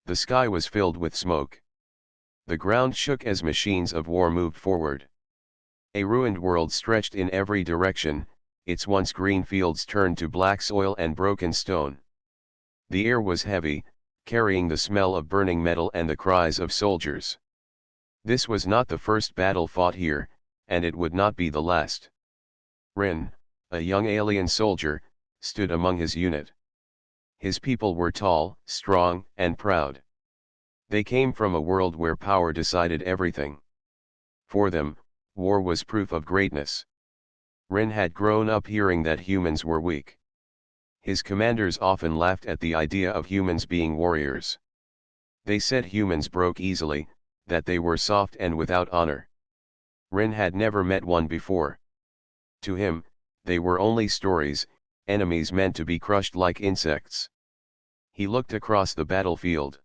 The sky was filled with smoke. The ground shook as machines of war moved forward. A ruined world stretched in every direction, its once green fields turned to black soil and broken stone. The air was heavy, carrying the smell of burning metal and the cries of soldiers. This was not the first battle fought here, and it would not be the last. Rin, a young alien soldier, stood among his unit. His people were tall, strong, and proud. They came from a world where power decided everything. For them, war was proof of greatness. Rin had grown up hearing that humans were weak. His commanders often laughed at the idea of humans being warriors. They said humans broke easily, that they were soft and without honor. Rin had never met one before. To him, they were only stories, enemies meant to be crushed like insects. He looked across the battlefield.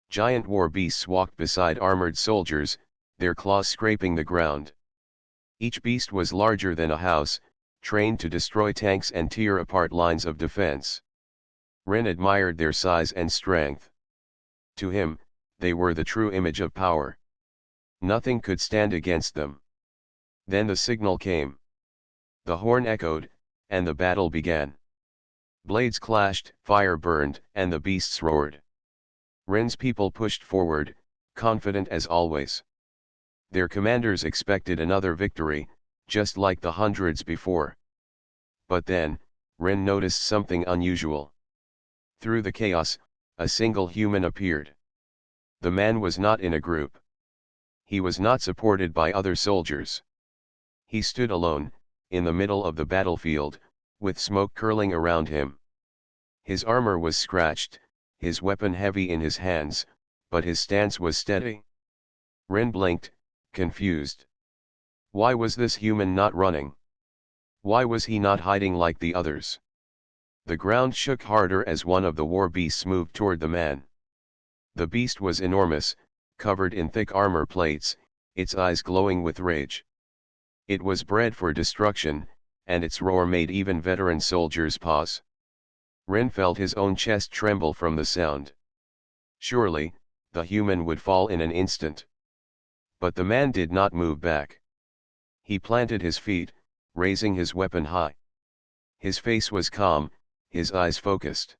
Giant war beasts walked beside armored soldiers, their claws scraping the ground. Each beast was larger than a house, trained to destroy tanks and tear apart lines of defense. Rin admired their size and strength. To him, they were the true image of power. Nothing could stand against them. Then the signal came. The horn echoed, and the battle began. Blades clashed, fire burned, and the beasts roared. Rin's people pushed forward, confident as always. Their commanders expected another victory, just like the hundreds before. But then, Rin noticed something unusual. Through the chaos, a single human appeared. The man was not in a group. He was not supported by other soldiers. He stood alone, in the middle of the battlefield, with smoke curling around him. His armor was scratched, his weapon heavy in his hands, but his stance was steady. Rin blinked, confused. Why was this human not running? Why was he not hiding like the others? The ground shook harder as one of the war beasts moved toward the man. The beast was enormous, covered in thick armor plates, its eyes glowing with rage. It was bred for destruction, and its roar made even veteran soldiers pause. Rin felt his own chest tremble from the sound. Surely, the human would fall in an instant. But the man did not move back. He planted his feet, raising his weapon high. His face was calm, his eyes focused.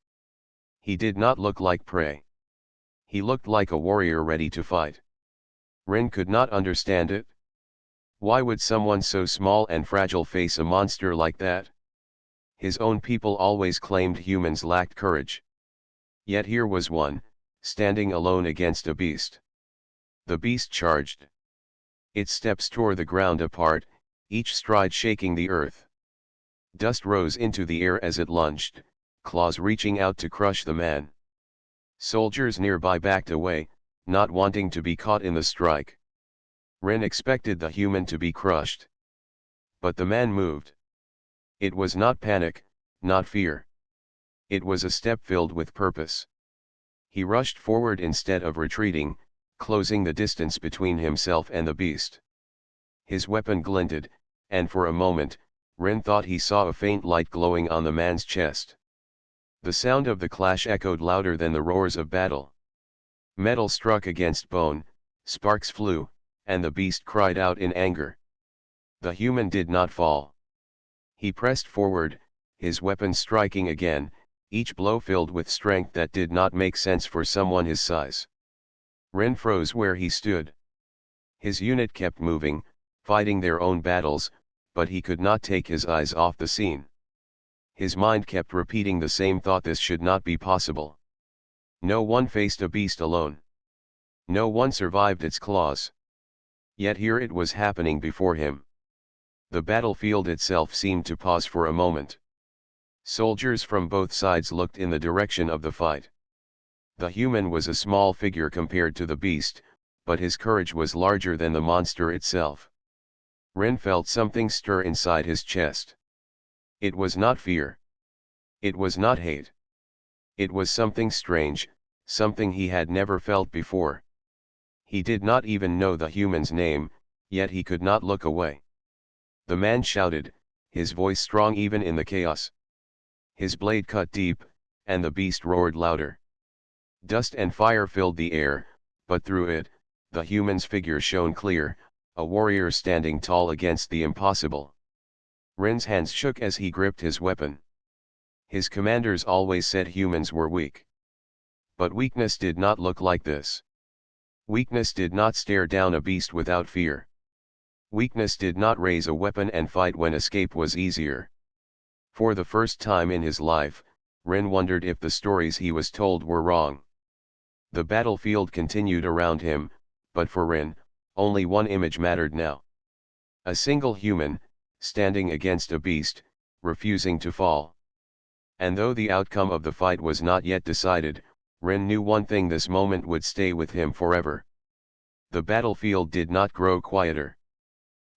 He did not look like prey. He looked like a warrior ready to fight. Rin could not understand it. Why would someone so small and fragile face a monster like that? His own people always claimed humans lacked courage. Yet here was one, standing alone against a beast. The beast charged. Its steps tore the ground apart, each stride shaking the earth. Dust rose into the air as it lunged, claws reaching out to crush the man. Soldiers nearby backed away, not wanting to be caught in the strike. Rin expected the human to be crushed. But the man moved. It was not panic, not fear. It was a step filled with purpose. He rushed forward instead of retreating, closing the distance between himself and the beast. His weapon glinted, and for a moment, Rin thought he saw a faint light glowing on the man's chest. The sound of the clash echoed louder than the roars of battle. Metal struck against bone, sparks flew, and the beast cried out in anger. The human did not fall. He pressed forward, his weapon striking again, each blow filled with strength that did not make sense for someone his size. Rin froze where he stood. His unit kept moving, fighting their own battles, but he could not take his eyes off the scene. His mind kept repeating the same thought: this should not be possible. No one faced a beast alone. No one survived its claws. Yet here it was happening before him. The battlefield itself seemed to pause for a moment. Soldiers from both sides looked in the direction of the fight. The human was a small figure compared to the beast, but his courage was larger than the monster itself. Rin felt something stir inside his chest. It was not fear. It was not hate. It was something strange, something he had never felt before. He did not even know the human's name, yet he could not look away. The man shouted, his voice strong even in the chaos. His blade cut deep, and the beast roared louder. Dust and fire filled the air, but through it, the human's figure shone clear, a warrior standing tall against the impossible. Rin's hands shook as he gripped his weapon. His commanders always said humans were weak. But weakness did not look like this. Weakness did not stare down a beast without fear. Weakness did not raise a weapon and fight when escape was easier. For the first time in his life, Rin wondered if the stories he was told were wrong. The battlefield continued around him, but for Rin, only one image mattered now. A single human, standing against a beast, refusing to fall. And though the outcome of the fight was not yet decided, Rin knew one thing: this moment would stay with him forever. The battlefield did not grow quieter.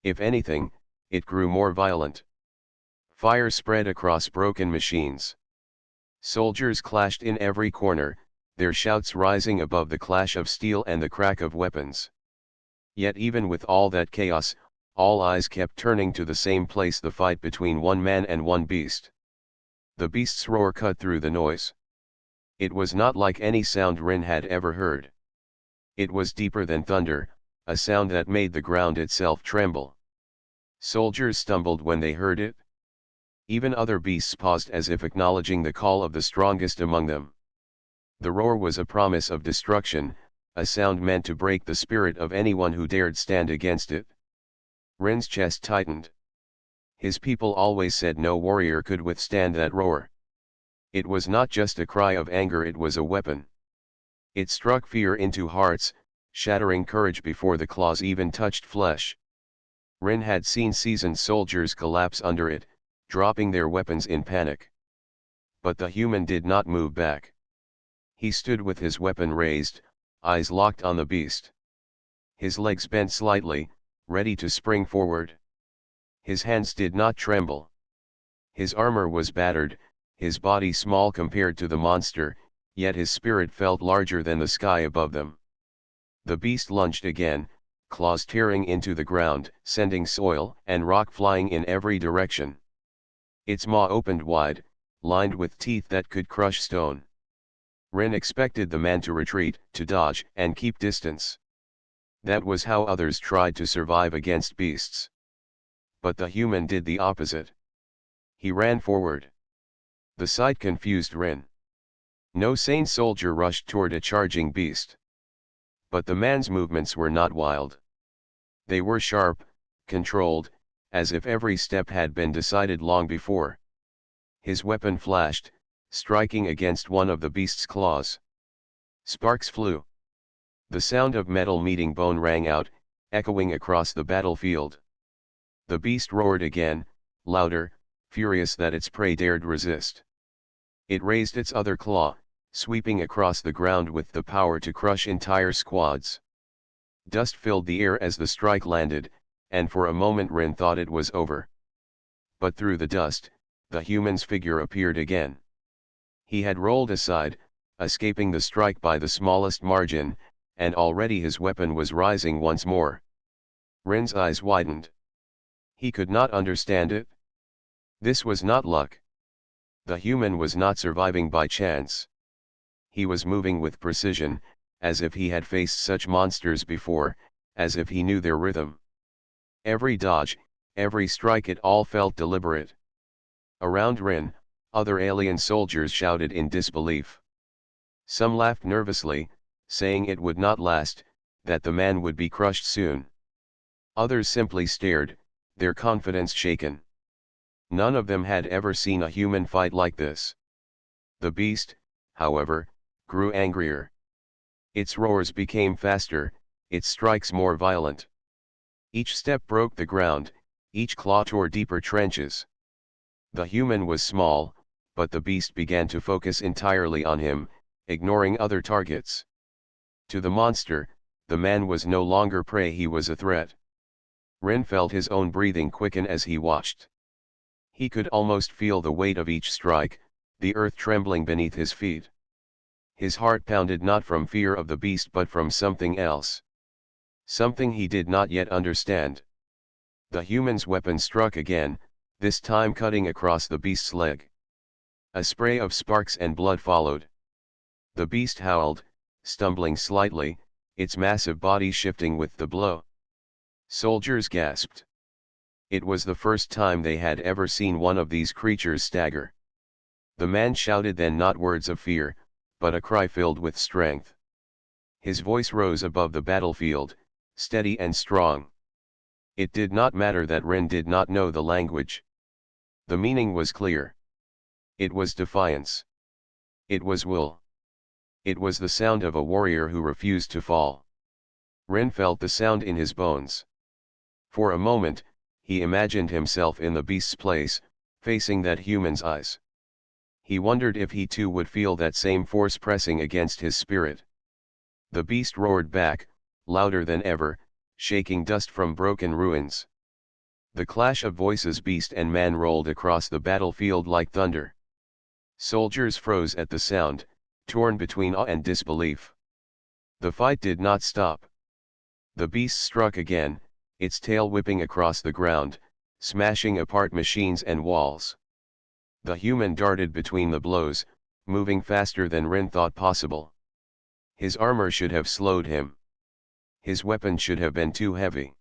If anything, it grew more violent. Fire spread across broken machines. Soldiers clashed in every corner, their shouts rising above the clash of steel and the crack of weapons. Yet even with all that chaos, all eyes kept turning to the same place: the fight between one man and one beast. The beast's roar cut through the noise. It was not like any sound Rin had ever heard. It was deeper than thunder, a sound that made the ground itself tremble. Soldiers stumbled when they heard it. Even other beasts paused as if acknowledging the call of the strongest among them. The roar was a promise of destruction, a sound meant to break the spirit of anyone who dared stand against it. Rin's chest tightened. His people always said no warrior could withstand that roar. It was not just a cry of anger, it was a weapon. It struck fear into hearts, shattering courage before the claws even touched flesh. Rin had seen seasoned soldiers collapse under it, dropping their weapons in panic. But the human did not move back. He stood with his weapon raised, eyes locked on the beast. His legs bent slightly, ready to spring forward. His hands did not tremble. His armor was battered, his body small compared to the monster, yet his spirit felt larger than the sky above them. The beast lunged again, claws tearing into the ground, sending soil and rock flying in every direction. Its maw opened wide, lined with teeth that could crush stone. Rin expected the man to retreat, to dodge and keep distance. That was how others tried to survive against beasts. But the human did the opposite. He ran forward. The sight confused Rin. No sane soldier rushed toward a charging beast. But the man's movements were not wild. They were sharp, controlled, as if every step had been decided long before. His weapon flashed, striking against one of the beast's claws. Sparks flew. The sound of metal meeting bone rang out, echoing across the battlefield. The beast roared again, louder, furious that its prey dared resist. It raised its other claw, sweeping across the ground with the power to crush entire squads. Dust filled the air as the strike landed, and for a moment Rin thought it was over. But through the dust, the human's figure appeared again. He had rolled aside, escaping the strike by the smallest margin, and already his weapon was rising once more. Rin's eyes widened. He could not understand it. This was not luck. The human was not surviving by chance. He was moving with precision, as if he had faced such monsters before, as if he knew their rhythm. Every dodge, every strike, it all felt deliberate. Around Rin, other alien soldiers shouted in disbelief. Some laughed nervously, saying it would not last, that the man would be crushed soon. Others simply stared, their confidence shaken. None of them had ever seen a human fight like this. The beast, however, grew angrier. Its roars became faster, its strikes more violent. Each step broke the ground, each claw tore deeper trenches. The human was small, but the beast began to focus entirely on him, ignoring other targets. To the monster, the man was no longer prey, he was a threat. Rin felt his own breathing quicken as he watched. He could almost feel the weight of each strike, the earth trembling beneath his feet. His heart pounded not from fear of the beast but from something else. Something he did not yet understand. The human's weapon struck again, this time cutting across the beast's leg. A spray of sparks and blood followed. The beast howled, stumbling slightly, its massive body shifting with the blow. Soldiers gasped. It was the first time they had ever seen one of these creatures stagger. The man shouted then, not words of fear, but a cry filled with strength. His voice rose above the battlefield, steady and strong. It did not matter that Rin did not know the language. The meaning was clear. It was defiance. It was will. It was the sound of a warrior who refused to fall. Rin felt the sound in his bones. For a moment, he imagined himself in the beast's place, facing that human's eyes. He wondered if he too would feel that same force pressing against his spirit. The beast roared back, louder than ever, shaking dust from broken ruins. The clash of voices, beast and man, rolled across the battlefield like thunder. Soldiers froze at the sound, torn between awe and disbelief. The fight did not stop. The beast struck again, its tail whipping across the ground, smashing apart machines and walls. The human darted between the blows, moving faster than Rin thought possible. His armor should have slowed him. His weapon should have been too heavy.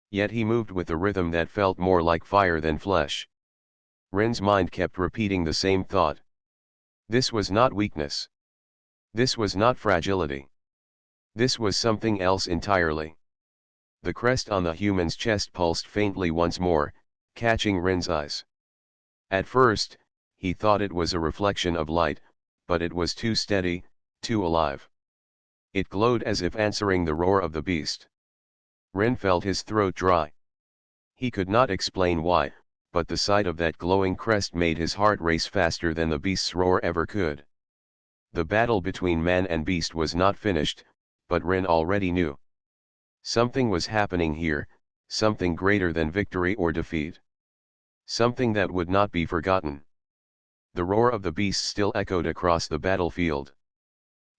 Yet he moved with a rhythm that felt more like fire than flesh. Rin's mind kept repeating the same thought. This was not weakness. This was not fragility. This was something else entirely. The crest on the human's chest pulsed faintly once more, catching Rin's eyes. At first, he thought it was a reflection of light, but it was too steady, too alive. It glowed as if answering the roar of the beast. Rin felt his throat dry. He could not explain why, but the sight of that glowing crest made his heart race faster than the beast's roar ever could. The battle between man and beast was not finished, but Rin already knew. Something was happening here, something greater than victory or defeat. Something that would not be forgotten. The roar of the beast still echoed across the battlefield.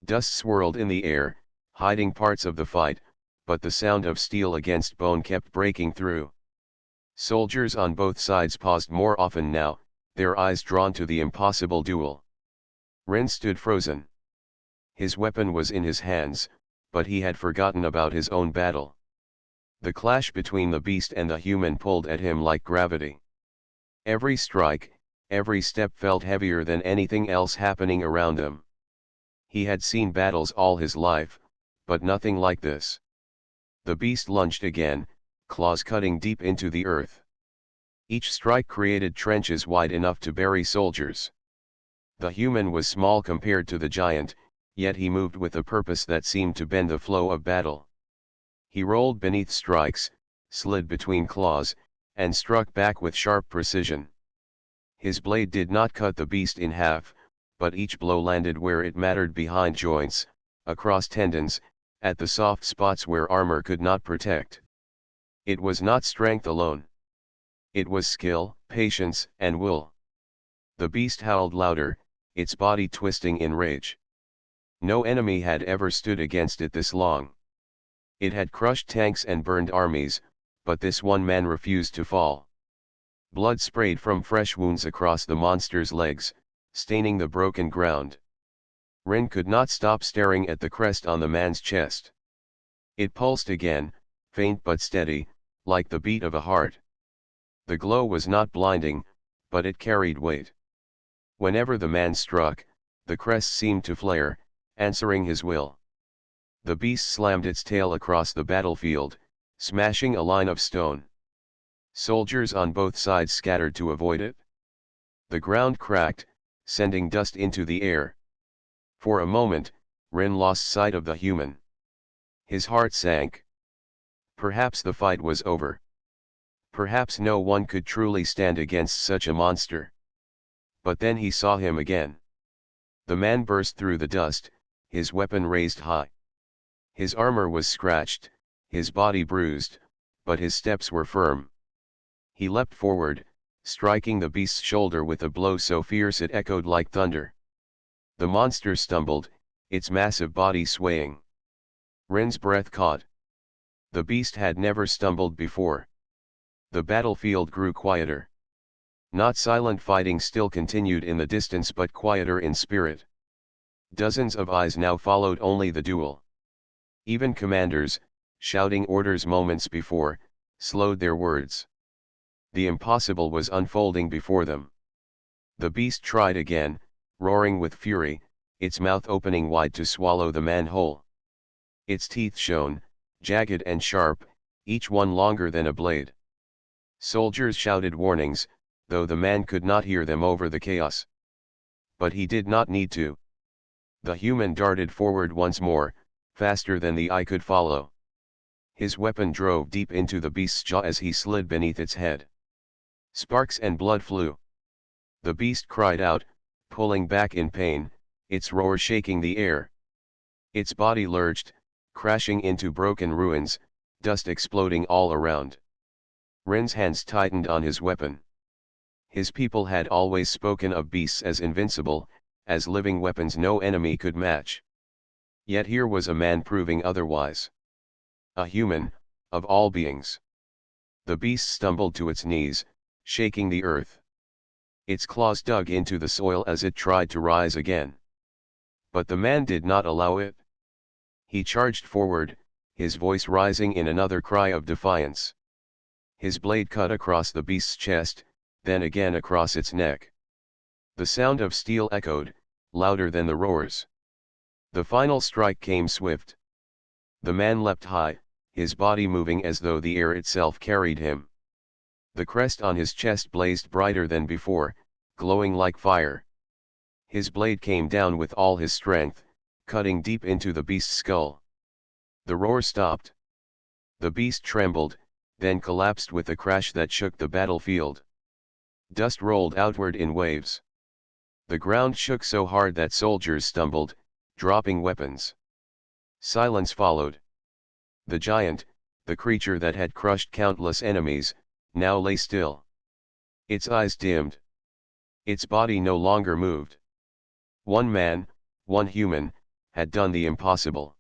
Dust swirled in the air, hiding parts of the fight, but the sound of steel against bone kept breaking through. Soldiers on both sides paused more often now, their eyes drawn to the impossible duel. Rin stood frozen. His weapon was in his hands, but he had forgotten about his own battle. The clash between the beast and the human pulled at him like gravity. Every strike, every step felt heavier than anything else happening around him. He had seen battles all his life, but nothing like this. The beast lunged again, claws cutting deep into the earth. Each strike created trenches wide enough to bury soldiers. The human was small compared to the giant, yet he moved with a purpose that seemed to bend the flow of battle. He rolled beneath strikes, slid between claws, and struck back with sharp precision. His blade did not cut the beast in half, but each blow landed where it mattered, behind joints, across tendons, at the soft spots where armor could not protect. It was not strength alone. It was skill, patience, and will. The beast howled louder, its body twisting in rage. No enemy had ever stood against it this long. It had crushed tanks and burned armies, but this one man refused to fall. Blood sprayed from fresh wounds across the monster's legs, staining the broken ground. Rin could not stop staring at the crest on the man's chest. It pulsed again, faint but steady, like the beat of a heart. The glow was not blinding, but it carried weight. Whenever the man struck, the crest seemed to flare, answering his will. The beast slammed its tail across the battlefield, smashing a line of stone. Soldiers on both sides scattered to avoid it. The ground cracked, sending dust into the air. For a moment, Rin lost sight of the human. His heart sank. Perhaps the fight was over. Perhaps no one could truly stand against such a monster. But then he saw him again. The man burst through the dust, his weapon raised high. His armor was scratched, his body bruised, but his steps were firm. He leapt forward, striking the beast's shoulder with a blow so fierce it echoed like thunder. The monster stumbled, its massive body swaying. Rin's breath caught. The beast had never stumbled before. The battlefield grew quieter. Not silent fighting still continued in the distance, but quieter in spirit. Dozens of eyes now followed only the duel. Even commanders, shouting orders moments before, slowed their words. The impossible was unfolding before them. The beast tried again, roaring with fury, its mouth opening wide to swallow the man whole. Its teeth shone, jagged and sharp, each one longer than a blade. Soldiers shouted warnings, though the man could not hear them over the chaos. But he did not need to. The human darted forward once more, faster than the eye could follow. His weapon drove deep into the beast's jaw as he slid beneath its head. Sparks and blood flew. The beast cried out, pulling back in pain, its roar shaking the air. Its body lurched, crashing into broken ruins, dust exploding all around. Rin's hands tightened on his weapon. His people had always spoken of beasts as invincible, as living weapons no enemy could match. Yet here was a man proving otherwise. A human, of all beings. The beast stumbled to its knees, shaking the earth. Its claws dug into the soil as it tried to rise again. But the man did not allow it. He charged forward, his voice rising in another cry of defiance. His blade cut across the beast's chest, then again across its neck. The sound of steel echoed, louder than the roars. The final strike came swift. The man leapt high, his body moving as though the air itself carried him. The crest on his chest blazed brighter than before, glowing like fire. His blade came down with all his strength, cutting deep into the beast's skull. The roar stopped. The beast trembled, then collapsed with a crash that shook the battlefield. Dust rolled outward in waves. The ground shook so hard that soldiers stumbled, dropping weapons. Silence followed. The giant, the creature that had crushed countless enemies, now lay still. Its eyes dimmed. Its body no longer moved. One man, one human, had done the impossible.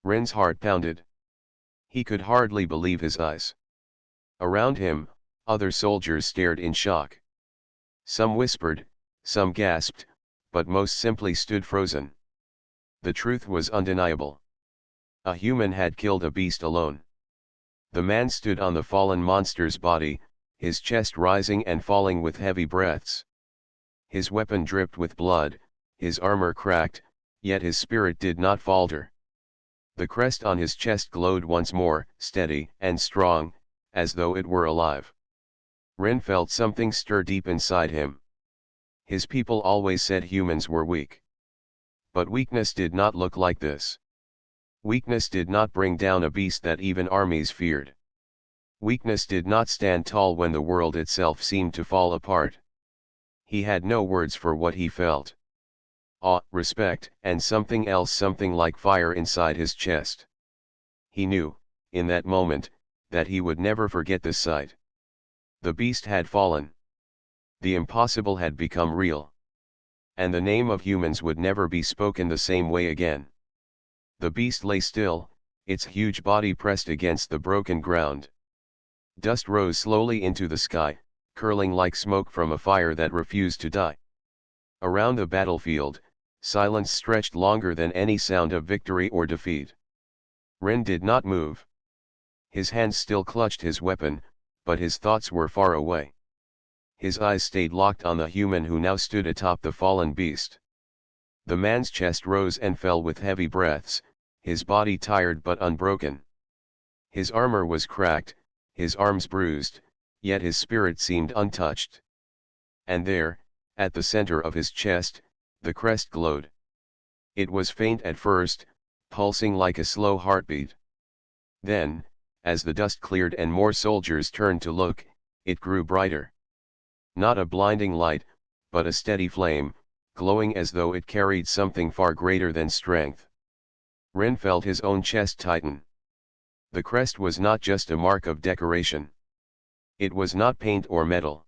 Rin's heart pounded. He could hardly believe his eyes. Around him, other soldiers stared in shock. Some whispered, some gasped, but most simply stood frozen. The truth was undeniable. A human had killed a beast alone. The man stood on the fallen monster's body, his chest rising and falling with heavy breaths. His weapon dripped with blood, his armor cracked, yet his spirit did not falter. The crest on his chest glowed once more, steady and strong, as though it were alive. Rin felt something stir deep inside him. His people always said humans were weak. But weakness did not look like this. Weakness did not bring down a beast that even armies feared. Weakness did not stand tall when the world itself seemed to fall apart. He had no words for what he felt. Awe, respect, and something else, something like fire inside his chest. He knew, in that moment, that he would never forget this sight. The beast had fallen. The impossible had become real. And the name of humans would never be spoken the same way again. The beast lay still, its huge body pressed against the broken ground. Dust rose slowly into the sky, curling like smoke from a fire that refused to die. Around the battlefield, silence stretched longer than any sound of victory or defeat. Rin did not move. His hands still clutched his weapon, but his thoughts were far away. His eyes stayed locked on the human who now stood atop the fallen beast. The man's chest rose and fell with heavy breaths, his body tired but unbroken. His armor was cracked, his arms bruised, yet his spirit seemed untouched. And there, at the center of his chest, the crest glowed. It was faint at first, pulsing like a slow heartbeat. Then, as the dust cleared and more soldiers turned to look, it grew brighter. Not a blinding light, but a steady flame, glowing as though it carried something far greater than strength. Rin felt his own chest tighten. The crest was not just a mark of decoration. It was not paint or metal.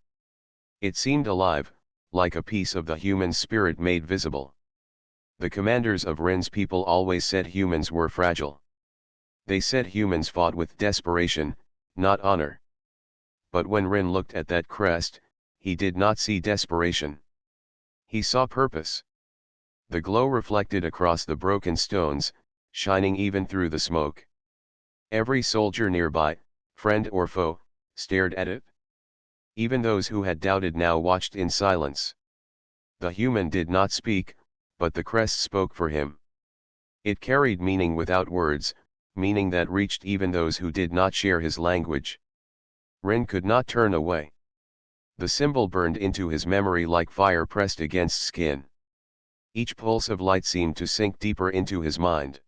It seemed alive, like a piece of the human spirit made visible. The commanders of Rin's people always said humans were fragile. They said humans fought with desperation, not honor. But when Rin looked at that crest, he did not see desperation. He saw purpose. The glow reflected across the broken stones, shining even through the smoke. Every soldier nearby, friend or foe, stared at it. Even those who had doubted now watched in silence. The human did not speak, but the crest spoke for him. It carried meaning without words, meaning that reached even those who did not share his language. Rin could not turn away. The symbol burned into his memory like fire pressed against skin. Each pulse of light seemed to sink deeper into his mind.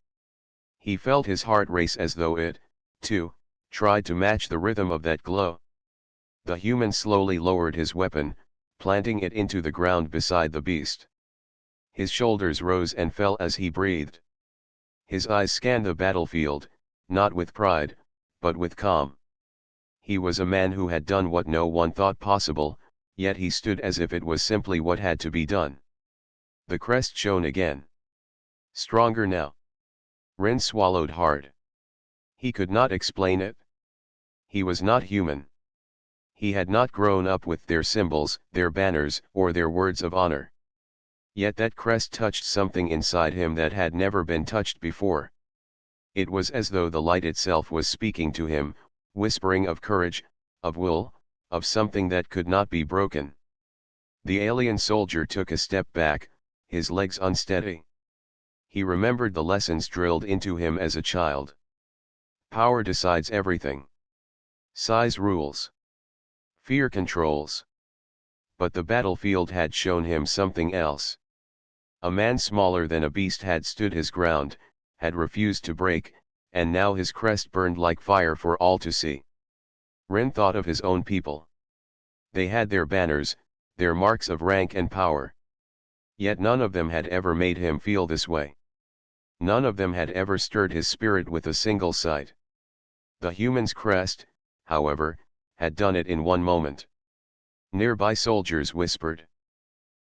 He felt his heart race as though it, too, tried to match the rhythm of that glow. The human slowly lowered his weapon, planting it into the ground beside the beast. His shoulders rose and fell as he breathed. His eyes scanned the battlefield, not with pride, but with calm. He was a man who had done what no one thought possible, yet he stood as if it was simply what had to be done. The crest shone again. Stronger now. Rin swallowed hard. He could not explain it. He was not human. He had not grown up with their symbols, their banners, or their words of honor. Yet that crest touched something inside him that had never been touched before. It was as though the light itself was speaking to him, whispering of courage, of will, of something that could not be broken. The alien soldier took a step back, his legs unsteady. He remembered the lessons drilled into him as a child. Power decides everything. Size rules. Fear controls. But the battlefield had shown him something else. A man smaller than a beast had stood his ground, had refused to break, and now his crest burned like fire for all to see. Rin thought of his own people. They had their banners, their marks of rank and power. Yet none of them had ever made him feel this way. None of them had ever stirred his spirit with a single sight. The human's crest, however, had done it in one moment. Nearby soldiers whispered.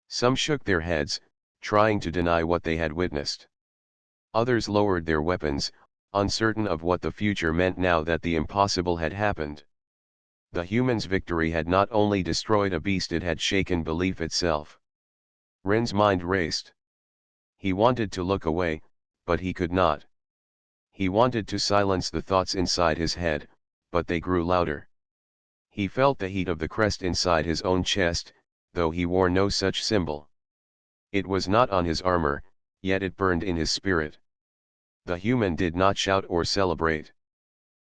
Some shook their heads, trying to deny what they had witnessed. Others lowered their weapons, uncertain of what the future meant now that the impossible had happened. The human's victory had not only destroyed a beast, it had shaken belief itself. Rin's mind raced. He wanted to look away, but he could not. He wanted to silence the thoughts inside his head, but they grew louder. He felt the heat of the crest inside his own chest, though he wore no such symbol. It was not on his armor, yet it burned in his spirit. The human did not shout or celebrate.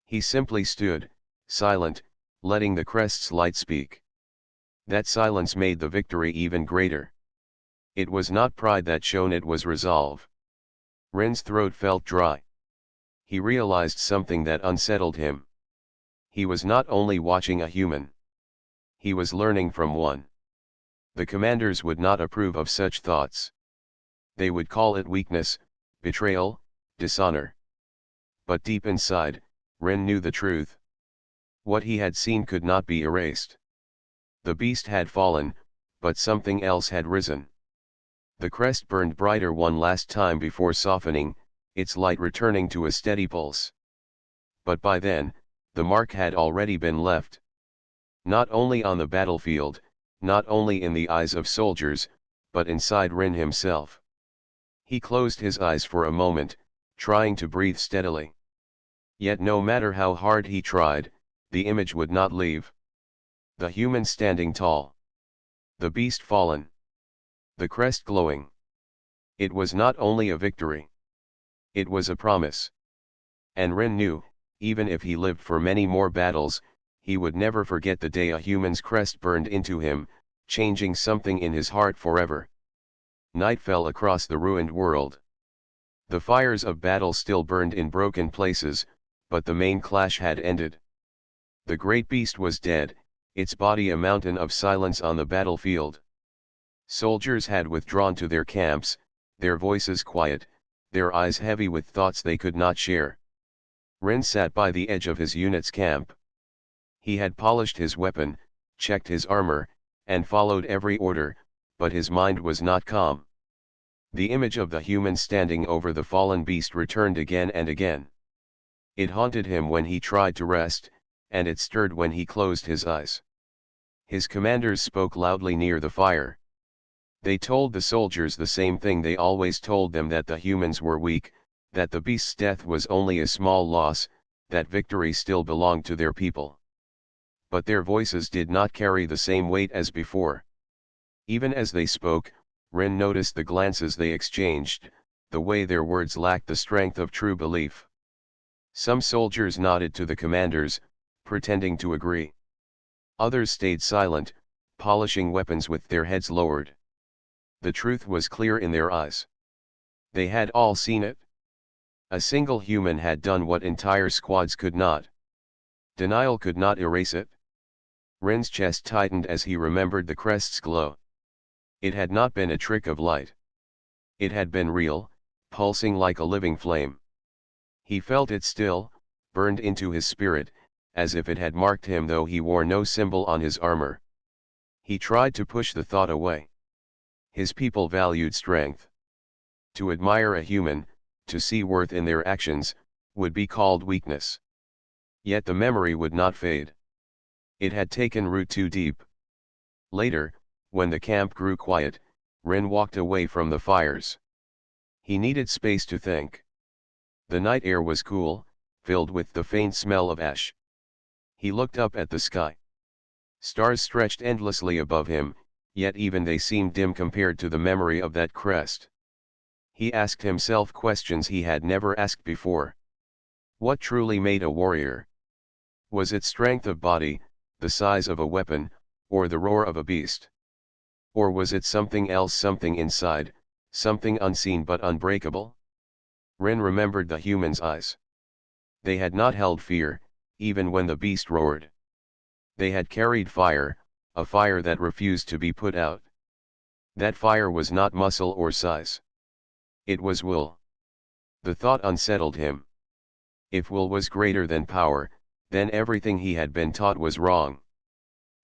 He simply stood, silent, letting the crest's light speak. That silence made the victory even greater. It was not pride that shone, it was resolve. Rin's throat felt dry. He realized something that unsettled him. He was not only watching a human. He was learning from one. The commanders would not approve of such thoughts. They would call it weakness, betrayal, dishonor. But deep inside, Rin knew the truth. What he had seen could not be erased. The beast had fallen, but something else had risen. The crest burned brighter one last time before softening, its light returning to a steady pulse. But by then, the mark had already been left. Not only on the battlefield, not only in the eyes of soldiers, but inside Rin himself. He closed his eyes for a moment, trying to breathe steadily. Yet no matter how hard he tried, the image would not leave. The human standing tall. The beast fallen. The crest glowing. It was not only a victory. It was a promise. And Rin knew, even if he lived for many more battles, he would never forget the day a human's crest burned into him, changing something in his heart forever. Night fell across the ruined world. The fires of battle still burned in broken places, but the main clash had ended. The great beast was dead, its body a mountain of silence on the battlefield. Soldiers had withdrawn to their camps, their voices quiet, their eyes heavy with thoughts they could not share. Rin sat by the edge of his unit's camp. He had polished his weapon, checked his armor, and followed every order, but his mind was not calm. The image of the human standing over the fallen beast returned again and again. It haunted him when he tried to rest, and it stirred when he closed his eyes. His commanders spoke loudly near the fire. They told the soldiers the same thing they always told them, that the humans were weak, that the beast's death was only a small loss, that victory still belonged to their people. But their voices did not carry the same weight as before. Even as they spoke, Ren noticed the glances they exchanged, the way their words lacked the strength of true belief. Some soldiers nodded to the commanders, pretending to agree. Others stayed silent, polishing weapons with their heads lowered. The truth was clear in their eyes. They had all seen it. A single human had done what entire squads could not. Denial could not erase it. Ren's chest tightened as he remembered the Crest's glow. It had not been a trick of light. It had been real, pulsing like a living flame. He felt it still, burned into his spirit, as if it had marked him though he wore no symbol on his armor. He tried to push the thought away. His people valued strength. To admire a human, to see worth in their actions, would be called weakness. Yet the memory would not fade. It had taken root too deep. Later, when the camp grew quiet, Ren walked away from the fires. He needed space to think. The night air was cool, filled with the faint smell of ash. He looked up at the sky. Stars stretched endlessly above him, yet even they seemed dim compared to the memory of that crest. He asked himself questions he had never asked before. What truly made a warrior? Was it strength of body, the size of a weapon, or the roar of a beast? Or was it something else, something inside, something unseen but unbreakable? Ren remembered the human's eyes. They had not held fear, even when the beast roared. They had carried fire, a fire that refused to be put out. That fire was not muscle or size. It was will. The thought unsettled him. If will was greater than power, then everything he had been taught was wrong.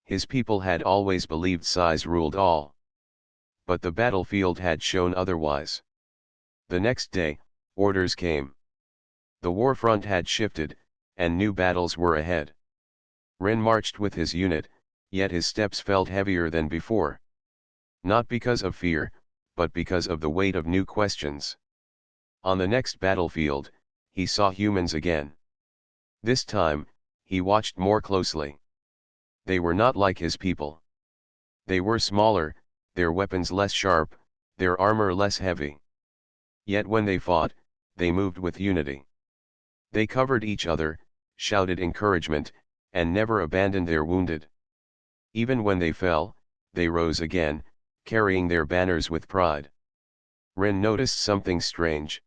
His people had always believed size ruled all. But the battlefield had shown otherwise. The next day, orders came. The war front had shifted, and new battles were ahead. Ren marched with his unit, yet his steps felt heavier than before. Not because of fear, but because of the weight of new questions. On the next battlefield, he saw humans again. This time, he watched more closely. They were not like his people. They were smaller, their weapons less sharp, their armor less heavy. Yet when they fought, they moved with unity. They covered each other, shouted encouragement, and never abandoned their wounded. Even when they fell, they rose again, carrying their banners with pride. Ren noticed something strange.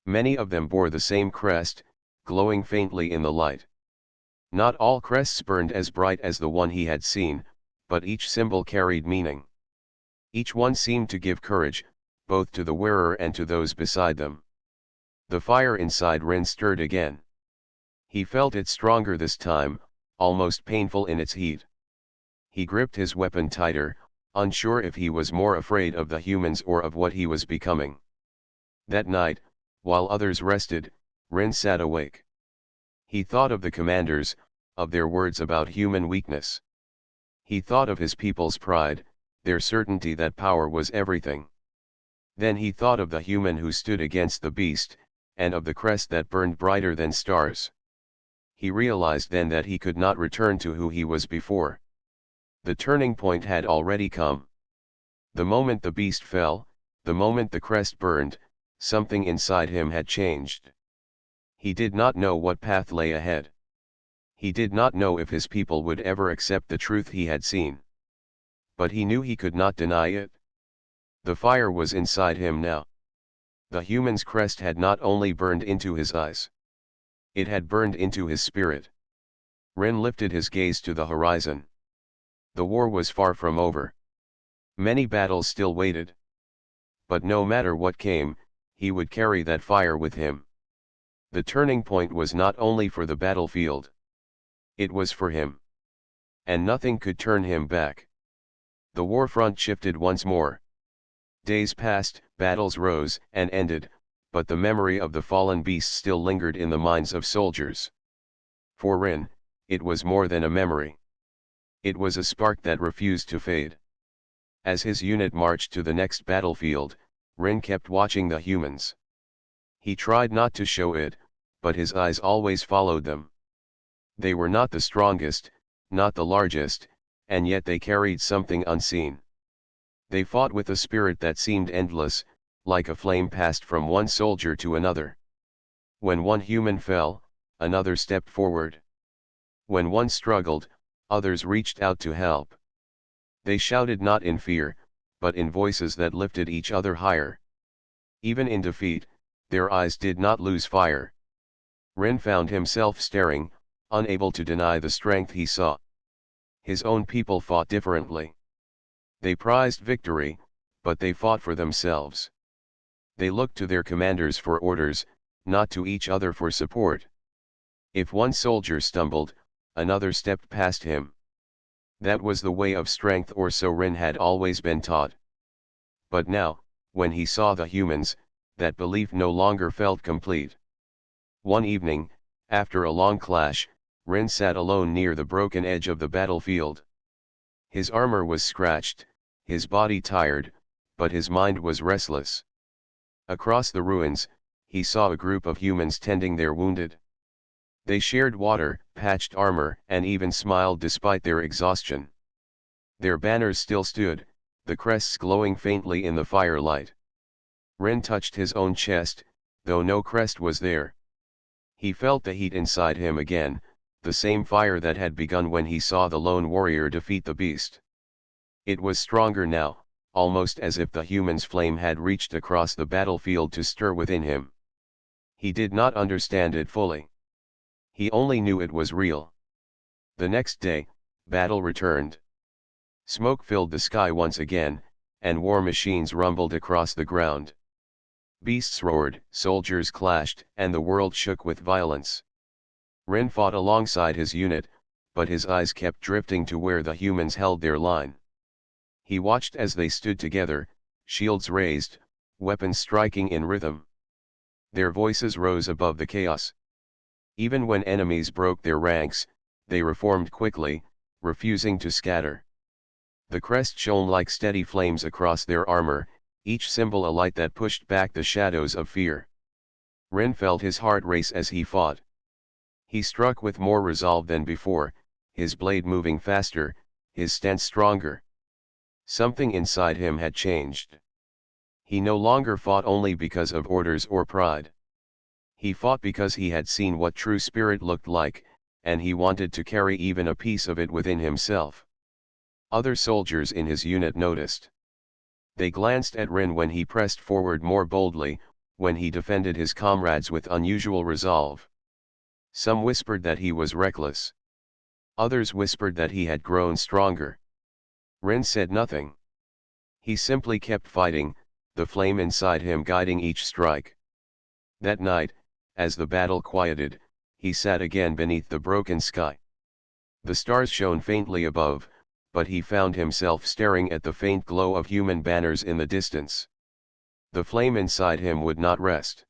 Many of them bore the same crest, glowing faintly in the light. Not all crests burned as bright as the one he had seen, but each symbol carried meaning. Each one seemed to give courage, both to the wearer and to those beside them. The fire inside Ren stirred again. He felt it stronger this time, almost painful in its heat. He gripped his weapon tighter, unsure if he was more afraid of the humans or of what he was becoming. That night, while others rested, Ren sat awake. He thought of the commanders, of their words about human weakness. He thought of his people's pride, their certainty that power was everything. Then he thought of the human who stood against the beast, and of the crest that burned brighter than stars. He realized then that he could not return to who he was before. The turning point had already come. The moment the beast fell, the moment the crest burned, something inside him had changed. He did not know what path lay ahead. He did not know if his people would ever accept the truth he had seen. But he knew he could not deny it. The fire was inside him now. The human's crest had not only burned into his eyes. It had burned into his spirit. Ren lifted his gaze to the horizon. The war was far from over. Many battles still waited. But no matter what came, he would carry that fire with him. The turning point was not only for the battlefield. It was for him. And nothing could turn him back. The war front shifted once more. Days passed, battles rose and ended, but the memory of the fallen beast still lingered in the minds of soldiers. For Ren, it was more than a memory. It was a spark that refused to fade. As his unit marched to the next battlefield, Rin kept watching the humans. He tried not to show it, but his eyes always followed them. They were not the strongest, not the largest, and yet they carried something unseen. They fought with a spirit that seemed endless, like a flame passed from one soldier to another. When one human fell, another stepped forward. When one struggled, others reached out to help. They shouted not in fear, but in voices that lifted each other higher. Even in defeat, their eyes did not lose fire. Rin found himself staring, unable to deny the strength he saw. His own people fought differently. They prized victory, but they fought for themselves. They looked to their commanders for orders, not to each other for support. If one soldier stumbled, another stepped past him. That was the way of strength, or so Rin had always been taught. But now, when he saw the humans, that belief no longer felt complete. One evening, after a long clash, Rin sat alone near the broken edge of the battlefield. His armor was scratched, his body tired, but his mind was restless. Across the ruins, he saw a group of humans tending their wounded. They shared water, patched armor, and even smiled despite their exhaustion. Their banners still stood, the crests glowing faintly in the firelight. Rin touched his own chest, though no crest was there. He felt the heat inside him again, the same fire that had begun when he saw the lone warrior defeat the beast. It was stronger now, almost as if the human's flame had reached across the battlefield to stir within him. He did not understand it fully. He only knew it was real. The next day, battle returned. Smoke filled the sky once again, and war machines rumbled across the ground. Beasts roared, soldiers clashed, and the world shook with violence. Rin fought alongside his unit, but his eyes kept drifting to where the humans held their line. He watched as they stood together, shields raised, weapons striking in rhythm. Their voices rose above the chaos. Even when enemies broke their ranks, they reformed quickly, refusing to scatter. The crest shone like steady flames across their armor, each symbol a light that pushed back the shadows of fear. Rin felt his heart race as he fought. He struck with more resolve than before, his blade moving faster, his stance stronger. Something inside him had changed. He no longer fought only because of orders or pride. He fought because he had seen what true spirit looked like, and he wanted to carry even a piece of it within himself. Other soldiers in his unit noticed. They glanced at Rin when he pressed forward more boldly, when he defended his comrades with unusual resolve. Some whispered that he was reckless. Others whispered that he had grown stronger. Rin said nothing. He simply kept fighting, the flame inside him guiding each strike. That night, as the battle quieted, he sat again beneath the broken sky. The stars shone faintly above, but he found himself staring at the faint glow of human banners in the distance. The flame inside him would not rest.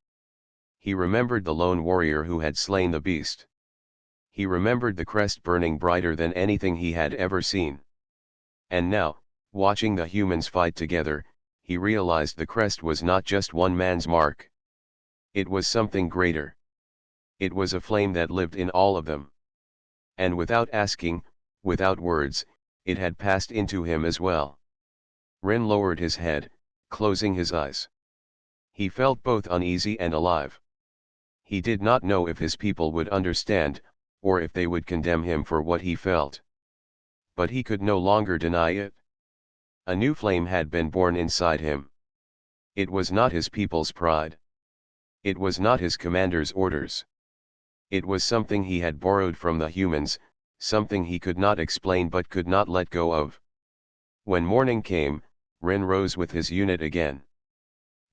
He remembered the lone warrior who had slain the beast. He remembered the crest burning brighter than anything he had ever seen. And now, watching the humans fight together, he realized the crest was not just one man's mark. It was something greater. It was a flame that lived in all of them. And without asking, without words, it had passed into him as well. Rin lowered his head, closing his eyes. He felt both uneasy and alive. He did not know if his people would understand, or if they would condemn him for what he felt. But he could no longer deny it. A new flame had been born inside him. It was not his people's pride. It was not his commander's orders. It was something he had borrowed from the humans, something he could not explain but could not let go of. When morning came, Rin rose with his unit again.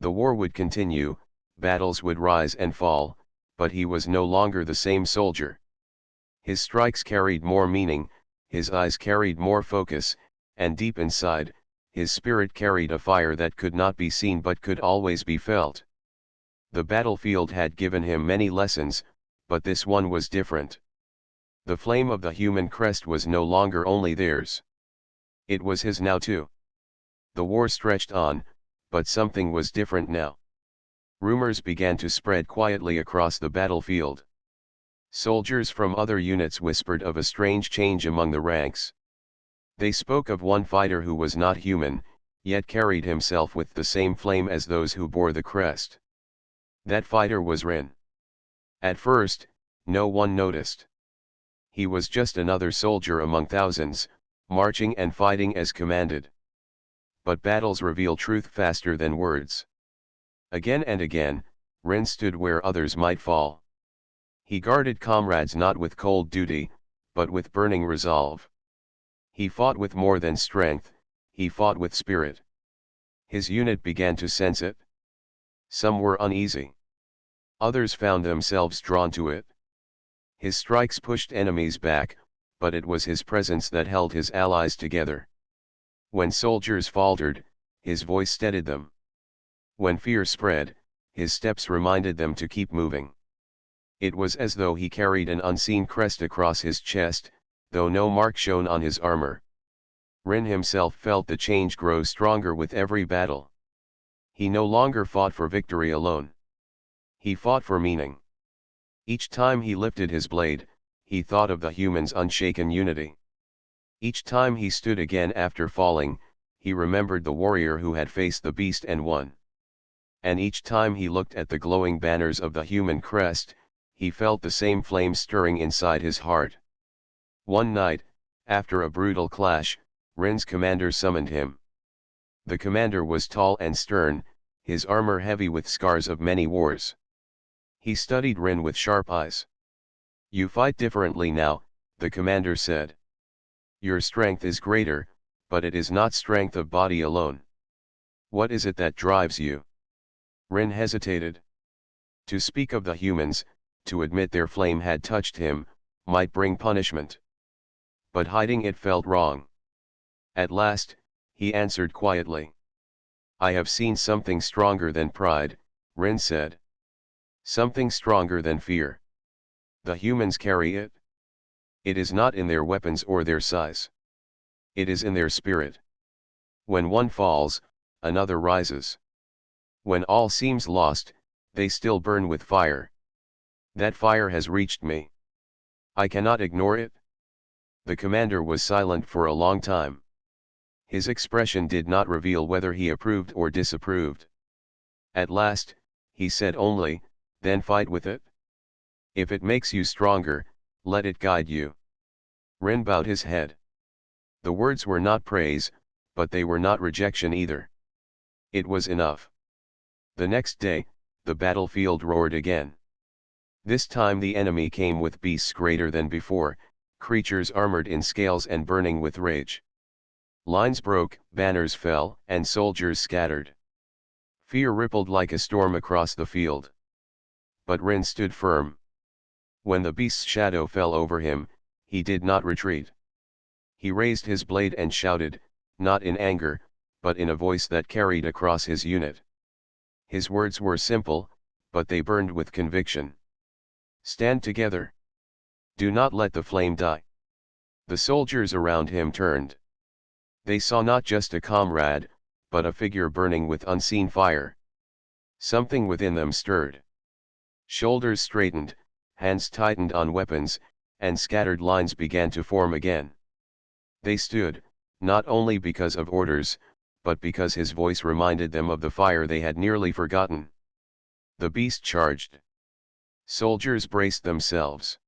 The war would continue, battles would rise and fall, but he was no longer the same soldier. His strikes carried more meaning, his eyes carried more focus, and deep inside, his spirit carried a fire that could not be seen but could always be felt. The battlefield had given him many lessons, but this one was different. The flame of the human crest was no longer only theirs. It was his now too. The war stretched on, but something was different now. Rumors began to spread quietly across the battlefield. Soldiers from other units whispered of a strange change among the ranks. They spoke of one fighter who was not human, yet carried himself with the same flame as those who bore the crest. That fighter was Rin. At first, no one noticed. He was just another soldier among thousands, marching and fighting as commanded. But battles reveal truth faster than words. Again and again, Rin stood where others might fall. He guarded comrades not with cold duty, but with burning resolve. He fought with more than strength, he fought with spirit. His unit began to sense it. Some were uneasy. Others found themselves drawn to it. His strikes pushed enemies back, but it was his presence that held his allies together. When soldiers faltered, his voice steadied them. When fear spread, his steps reminded them to keep moving. It was as though he carried an unseen crest across his chest, though no mark shone on his armor. Rin himself felt the change grow stronger with every battle. He no longer fought for victory alone. He fought for meaning. Each time he lifted his blade, he thought of the humans' unshaken unity. Each time he stood again after falling, he remembered the warrior who had faced the beast and won. And each time he looked at the glowing banners of the human crest, he felt the same flame stirring inside his heart. One night, after a brutal clash, Rin's commander summoned him. The commander was tall and stern, his armor heavy with scars of many wars. He studied Rin with sharp eyes. "You fight differently now," the commander said. "Your strength is greater, but it is not strength of body alone. What is it that drives you?" Rin hesitated. To speak of the humans, to admit their flame had touched him, might bring punishment. But hiding it felt wrong. At last, he answered quietly. "I have seen something stronger than pride," Rin said. "Something stronger than fear. The humans carry it. It is not in their weapons or their size. It is in their spirit. When one falls, another rises. When all seems lost, they still burn with fire. That fire has reached me. I cannot ignore it." The commander was silent for a long time. His expression did not reveal whether he approved or disapproved. At last, he said only, "Then fight with it. If it makes you stronger, let it guide you." Rin bowed his head. The words were not praise, but they were not rejection either. It was enough. The next day, the battlefield roared again. This time the enemy came with beasts greater than before, creatures armored in scales and burning with rage. Lines broke, banners fell, and soldiers scattered. Fear rippled like a storm across the field. But Rin stood firm. When the beast's shadow fell over him, he did not retreat. He raised his blade and shouted, not in anger, but in a voice that carried across his unit. His words were simple, but they burned with conviction. "Stand together. Do not let the flame die." The soldiers around him turned. They saw not just a comrade, but a figure burning with unseen fire. Something within them stirred. Shoulders straightened, hands tightened on weapons, and scattered lines began to form again. They stood, not only because of orders, but because his voice reminded them of the fire they had nearly forgotten. The beast charged. Soldiers braced themselves.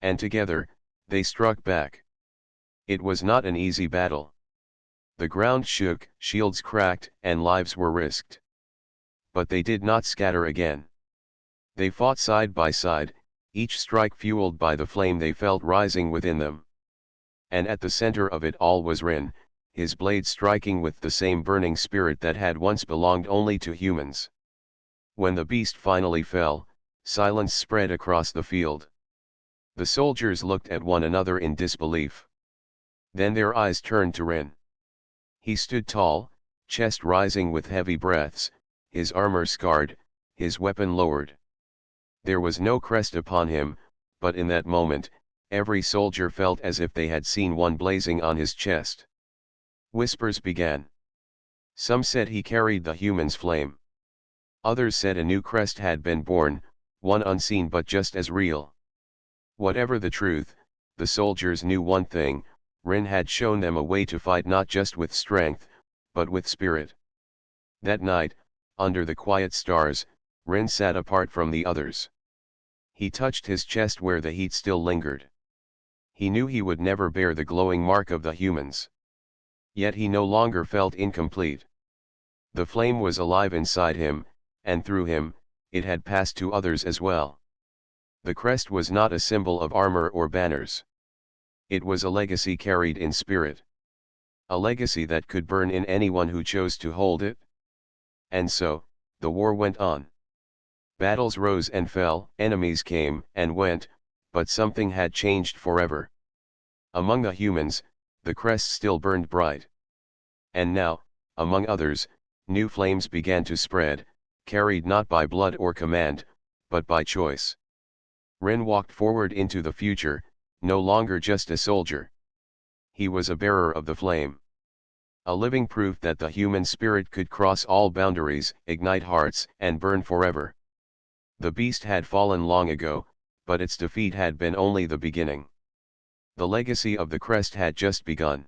And together, they struck back. It was not an easy battle. The ground shook, shields cracked, and lives were risked. But they did not scatter again. They fought side by side, each strike fueled by the flame they felt rising within them. And at the center of it all was Rin, his blade striking with the same burning spirit that had once belonged only to humans. When the beast finally fell, silence spread across the field. The soldiers looked at one another in disbelief. Then their eyes turned to Rin. He stood tall, chest rising with heavy breaths, his armor scarred, his weapon lowered. There was no crest upon him, but in that moment, every soldier felt as if they had seen one blazing on his chest. Whispers began. Some said he carried the human's flame. Others said a new Crest had been born, one unseen but just as real. Whatever the truth, the soldiers knew one thing: Rin had shown them a way to fight not just with strength, but with spirit. That night, under the quiet stars, Rin sat apart from the others. He touched his chest where the heat still lingered. He knew he would never bear the glowing mark of the humans. Yet he no longer felt incomplete. The flame was alive inside him, and through him, it had passed to others as well. The crest was not a symbol of armor or banners. It was a legacy carried in spirit. A legacy that could burn in anyone who chose to hold it. And so, the war went on. Battles rose and fell, enemies came and went, but something had changed forever. Among the humans, the crest still burned bright. And now, among others, new flames began to spread, carried not by blood or command, but by choice. Rin walked forward into the future, no longer just a soldier. He was a bearer of the flame. A living proof that the human spirit could cross all boundaries, ignite hearts, and burn forever. The beast had fallen long ago, but its defeat had been only the beginning. The legacy of the crest had just begun.